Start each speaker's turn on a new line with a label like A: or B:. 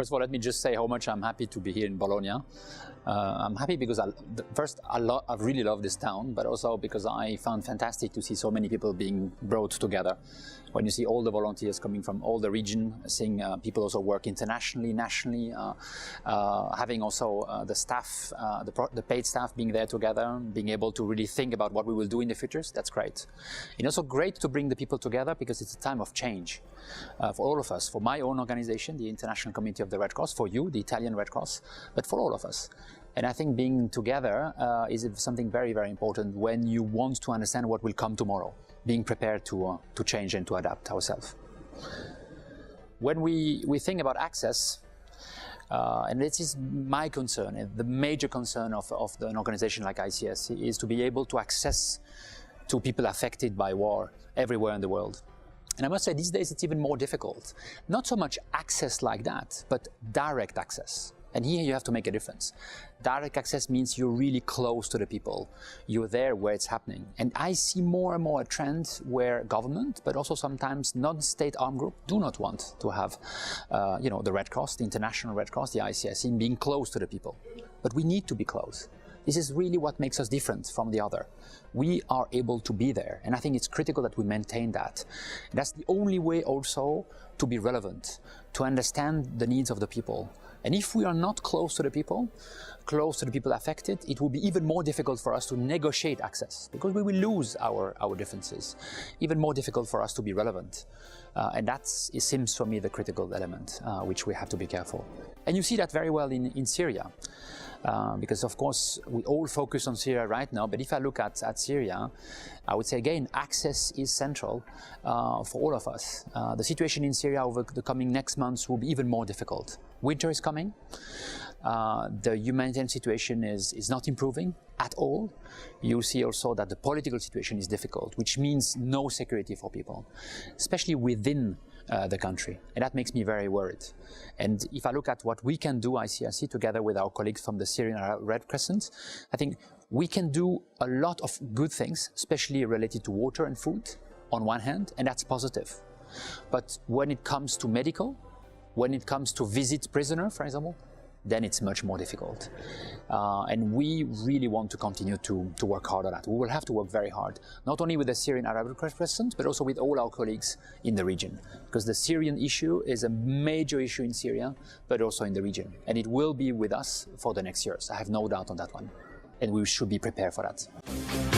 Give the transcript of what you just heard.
A: First of all, let me just say how much I'm happy to be here in Bologna. I'm happy because I really love this town, but also because I found fantastic to see so many people being brought together. When you see all the volunteers coming from all the region, seeing people also work internationally, nationally, having also the staff, the paid staff being there together, being able to really think about what we will do in the future, that's great. It's also great to bring the people together because it's a time of change for all of us, for my own organization, the International Committee of the Red Cross, for you, the Italian Red Cross, but for all of us. And I think being together is something very, very important when you want to understand what will come tomorrow, being prepared to change and to adapt ourselves. When we think about access, and this is my concern, and the major concern of an organization like ICRC is to be able to access to people affected by war everywhere in the world. And I must say these days it's even more difficult. Not so much access like that, but direct access. And here you have to make a difference. Direct access means you're really close to the people. You're there where it's happening. And I see more and more a trend where government, but also sometimes non-state armed group do not want to have, the Red Cross, the International Red Cross, the ICRC, being close to the people. But we need to be close. This is really what makes us different from the other. We are able to be there, and I think it's critical that we maintain that. And that's the only way also to be relevant, to understand the needs of the people. And if we are not close to the people affected, it will be even more difficult for us to negotiate access, because we will lose our differences. Even more difficult for us to be relevant. And it seems for me the critical element, which we have to be careful. And you see that very well in Syria. Because of course we all focus on Syria right now, but if I look at Syria, I would say again, access is central for all of us. The situation in Syria over the coming next months will be even more difficult. Winter is coming. The humanitarian situation is not improving at all. You see also that the political situation is difficult, which means no security for people, especially within the country. And that makes me very worried. And if I look at what we can do, ICRC, together with our colleagues from the Syrian Red Crescent, I think we can do a lot of good things, especially related to water and food, on one hand, and that's positive. But when it comes to medical, when it comes to visit prisoner, for example, then it's much more difficult. And we really want to continue to work hard on that. We will have to work very hard, not only with the Syrian Arab Crescent, but also with all our colleagues in the region. Because the Syrian issue is a major issue in Syria, but also in the region. And it will be with us for the next years. I have no doubt on that one. And we should be prepared for that.